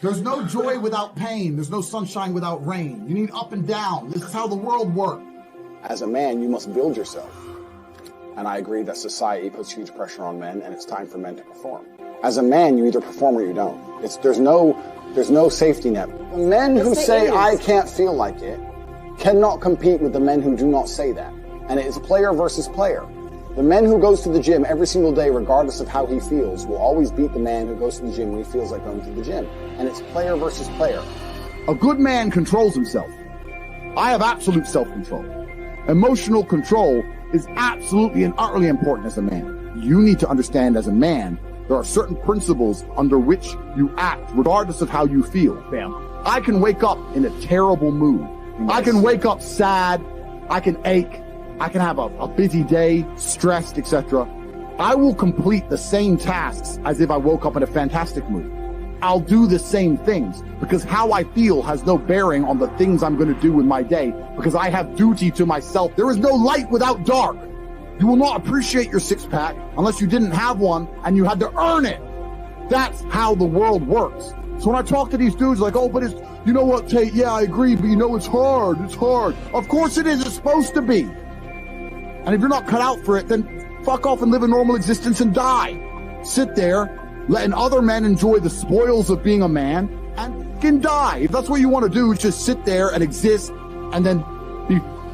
There's no joy without pain. There's no sunshine without rain. You need up and down. This is how the world works. As a man, you must build yourself. And I agree that society puts huge pressure on men, and it's time for men to perform. As a man, you either perform or you don't. There's no safety net. The men who say, I can't feel like it, cannot compete with the men who do not say that. And it is player versus player. The man who goes to the gym every single day, regardless of how he feels, will always beat the man who goes to the gym when he feels like going to the gym. And it's player versus player. A good man controls himself. I have absolute self-control. Emotional control is absolutely and utterly important as a man. You need to understand as a man, there are certain principles under which you act, regardless of how you feel. Bam. I can wake up in a terrible mood. Nice. I can wake up sad. I can ache. I can have a busy day, stressed, etc. I will complete the same tasks as if I woke up in a fantastic mood. I'll do the same things because how I feel has no bearing on the things I'm going to do in my day because I have duty to myself. There is no light without dark. You will not appreciate your six-pack unless you didn't have one and you had to earn it. That's how the world works. So when I talk to these dudes like, oh, but it's, you know what, Tate, yeah, I agree, but you know, it's hard. It's hard. Of course it is. It's supposed to be. And if you're not cut out for it, then fuck off and live a normal existence and die. Sit there, letting other men enjoy the spoils of being a man and can die. If that's what you want to do, just sit there and exist and then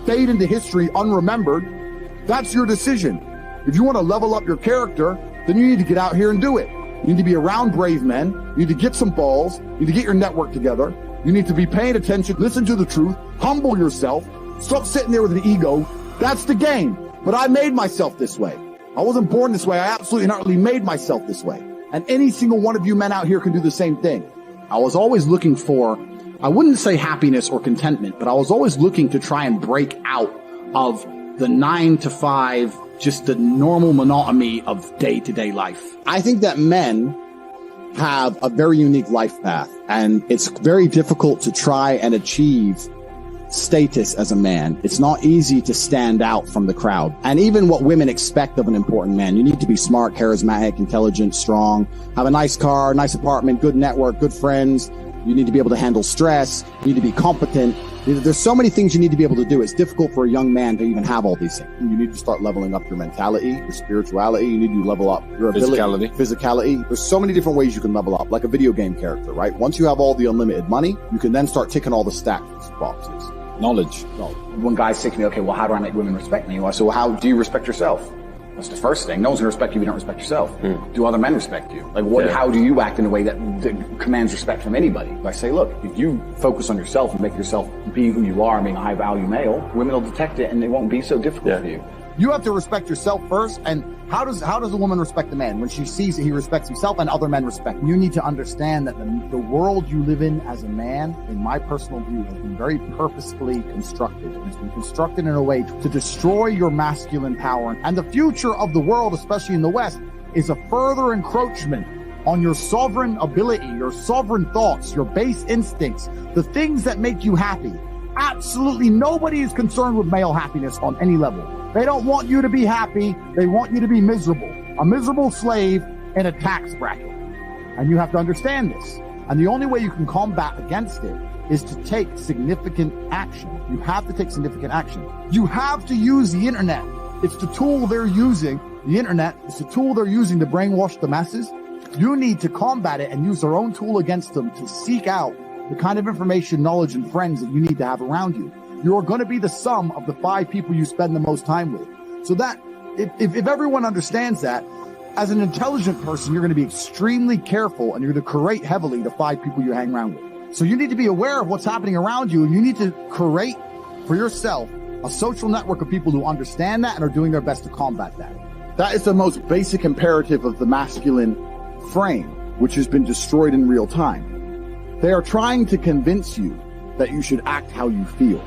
fade into history unremembered. That's your decision. If you want to level up your character, then you need to get out here and do it. You need to be around brave men. You need to get some balls. You need to get your network together. You need to be paying attention, listen to the truth, humble yourself, stop sitting there with an ego. That's the game. But I made myself this way. I wasn't born this way. I absolutely and utterly made myself this way. And any single one of you men out here can do the same thing. I was always looking for, I wouldn't say happiness or contentment, but I was always looking to try and break out of the 9 to 5, just the normal monotony of day-to-day life. I think that men have a very unique life path, and it's very difficult to try and achieve status as a man. It's not easy to stand out from the crowd. And even what women expect of an important man, you need to be smart, charismatic, intelligent, strong, have a nice car, nice apartment, good network, good friends. You need to be able to handle stress. You need to be competent. There's so many things you need to be able to do. It's difficult for a young man to even have all these things. You need to start leveling up your mentality, your spirituality. You need to level up your ability, physicality. There's so many different ways you can level up, like a video game character, right? Once you have all the unlimited money, you can then start ticking all the stats boxes. Knowledge. When guys say to me, okay, well, how do I make women respect me? I say, well, how do you respect yourself? That's the first thing. No one's going to respect you if you don't respect yourself. Do other men respect you? Like, what? Yeah. How do you act in a way that commands respect from anybody? I say, look, if you focus on yourself and make yourself be who you are, being a high-value male, women will detect it and it won't be so difficult for you. You have to respect yourself first. And how does a woman respect a man? When she sees that he respects himself and other men respect him. You need to understand that the world you live in as a man, in my personal view, has been very purposefully constructed. It's been constructed in a way to destroy your masculine power. And the future of the world, especially in the West, is a further encroachment on your sovereign ability, your sovereign thoughts, your base instincts, the things that make you happy. Absolutely nobody is concerned with male happiness on any level. They don't want you to be happy. They want you to be miserable. A miserable slave in a tax bracket. And you have to understand this. And the only way you can combat against it is to take significant action. You have to take significant action. You have to use the internet. It's the tool they're using. The internet is the tool they're using to brainwash the masses. You need to combat it and use their own tool against them to seek out the kind of information, knowledge, and friends that you need to have around you. You're going to be the sum of the 5 people you spend the most time with. So that, if everyone understands that, as an intelligent person, you're going to be extremely careful and you're going to curate heavily the 5 people you hang around with. So you need to be aware of what's happening around you, and you need to curate for yourself a social network of people who understand that and are doing their best to combat that. That is the most basic imperative of the masculine frame, which has been destroyed in real time. They are trying to convince you that you should act how you feel.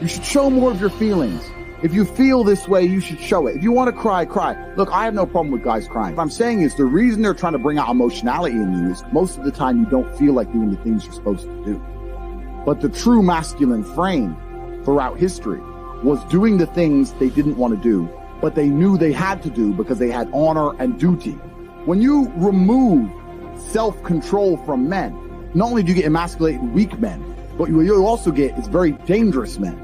You should show more of your feelings. If you feel this way, you should show it. If you want to cry, cry. Look, I have no problem with guys crying. What I'm saying is the reason they're trying to bring out emotionality in you is most of the time you don't feel like doing the things you're supposed to do. But the true masculine frame throughout history was doing the things they didn't want to do, but they knew they had to do because they had honor and duty. When you remove self-control from men, not only do you get emasculated weak men, but what you also get is very dangerous men.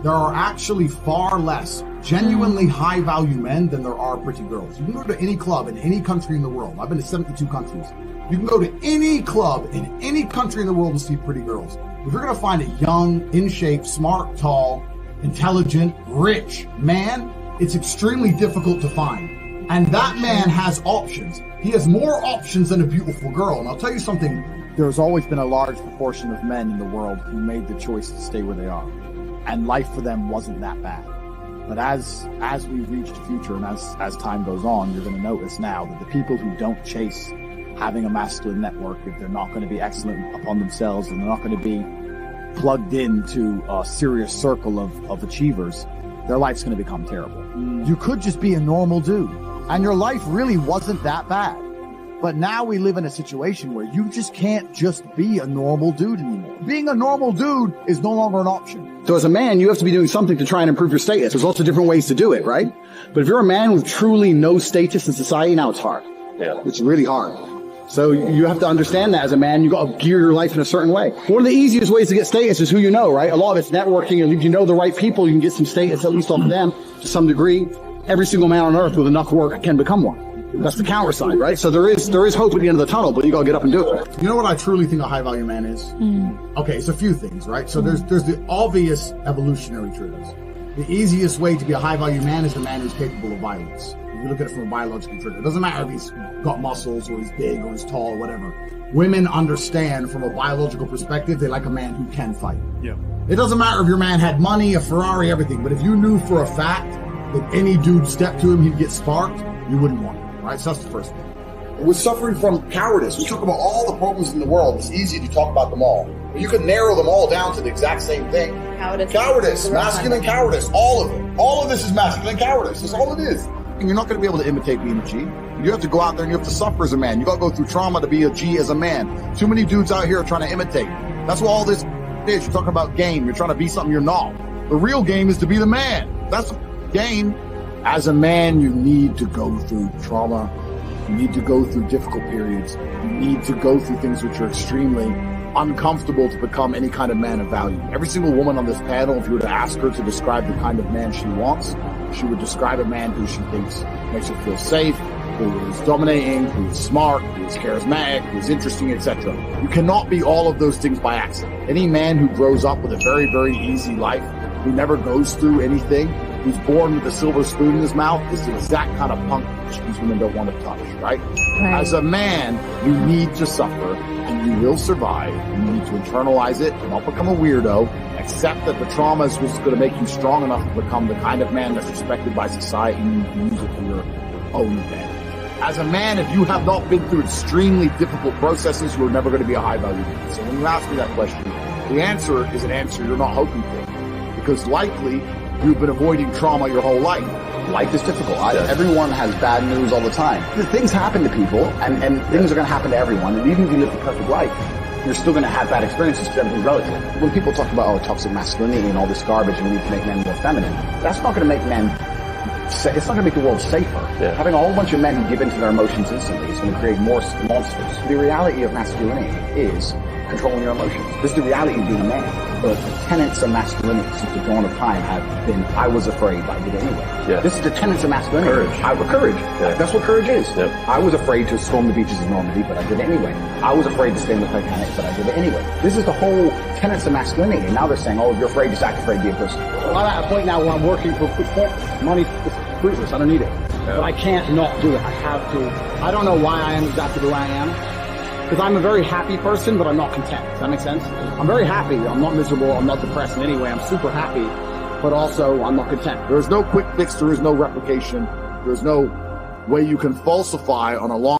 There are actually far less genuinely high-value men than there are pretty girls. You can go to any club in any country in the world. I've been to 72 countries. You can go to any club in any country in the world and see pretty girls. If you're going to find a young, in shape, smart, tall, intelligent, rich man, it's extremely difficult to find. And that man has options. He has more options than a beautiful girl. And I'll tell you something. There's always been a large proportion of men in the world who made the choice to stay where they are. And life for them wasn't that bad. But as we reach the future and as time goes on, you're going to notice now that the people who don't chase having a masculine network, if they're not going to be excellent upon themselves and they're not going to be plugged into a serious circle of achievers, their life's going to become terrible. You could just be a normal dude, and your life really wasn't that bad. But now we live in a situation where you just can't just be a normal dude anymore. Being a normal dude is no longer an option. So as a man, you have to be doing something to try and improve your status. There's lots of different ways to do it, right? But if you're a man with truly no status in society, now it's hard. Yeah. It's really hard. So you have to understand that as a man, you got to gear your life in a certain way. One of the easiest ways to get status is who you know, right? A lot of it's networking, and if you know the right people, you can get some status, at least off of them, to some degree. Every single man on earth with enough work can become one. That's the counter side, right? So there is hope at the end of the tunnel, but you gotta get up and do it. You know what I truly think a high value man is? Okay, it's a few things, right? So there's the obvious evolutionary truths. The easiest way to be a high value man is the man who's capable of violence. If you look at it from a biological trigger, it doesn't matter if he's got muscles or he's big or he's tall or whatever. Women understand from a biological perspective, they like a man who can fight. Yeah. It doesn't matter if your man had money, a Ferrari, everything, but if you knew for a fact that any dude stepped to him, he'd get sparked, you wouldn't want him. Right, so that's the first thing. We're suffering from cowardice. We talk about all the problems in the world. It's easy to talk about them all. But you can narrow them all down to the exact same thing. Cowardice, masculine cowardice, all of it. All of this is masculine cowardice. That's all it is. And you're not going to be able to imitate being a G. You have to go out there and you have to suffer as a man. You got to go through trauma to be a G as a man. Too many dudes out here are trying to imitate. That's what all this is. You're talking about game. You're trying to be something you're not. The real game is to be the man. That's the game. As a man, you need to go through trauma. You need to go through difficult periods. You need to go through things which are extremely uncomfortable to become any kind of man of value. Every single woman on this panel, if you were to ask her to describe the kind of man she wants, she would describe a man who she thinks makes her feel safe, who is dominating, who is smart, who is charismatic, who is interesting, etc. You cannot be all of those things by accident. Any man who grows up with a very, very easy life, who never goes through anything, who's born with a silver spoon in his mouth, is the exact kind of punk these women don't want to touch, right? As a man, you need to suffer, and you will survive. You need to internalize it, not become a weirdo, accept that the trauma is what's going to make you strong enough to become the kind of man that's respected by society, and you can use it for your own advantage. As a man, if you have not been through extremely difficult processes, you are never going to be a high-value man. So when you ask me that question, the answer is an answer you're not hoping for, because likely you've been avoiding trauma your whole life. Life is difficult. Everyone has bad news all the time. Things happen to people, and things are going to happen to everyone. And even if you live the perfect life, you're still going to have bad experiences because everything's relative. When people talk about toxic masculinity and all this garbage and we need to make men more feminine, that's not going to make men. It's not going to make the world safer. Yeah. Having a whole bunch of men who give in to their emotions instantly is going to create more monsters. The reality of masculinity is controlling your emotions. This is the reality of being a man. But the tenets of masculinity since the dawn of time have been, I was afraid, but I did it anyway. Yeah. This is the tenets of masculinity. Courage. Yeah. That's what courage is. Yeah. I was afraid to storm the beaches of Normandy, but I did it anyway. I was afraid to stay in the Titanic, but I did it anyway. This is the whole tenets of masculinity. And now they're saying, oh, if you're afraid, just act afraid, be a person. Well, I'm at a point now where I'm working for money. It's fruitless. I don't need it. Yeah. But I can't not do it. I have to. I don't know why I am exactly the way I am. Because I'm a very happy person, but I'm not content. Does that make sense? I'm very happy. I'm not miserable. I'm not depressed in any way. I'm super happy, but also I'm not content. There is no quick fix. There is no replication. There's no way you can falsify on a long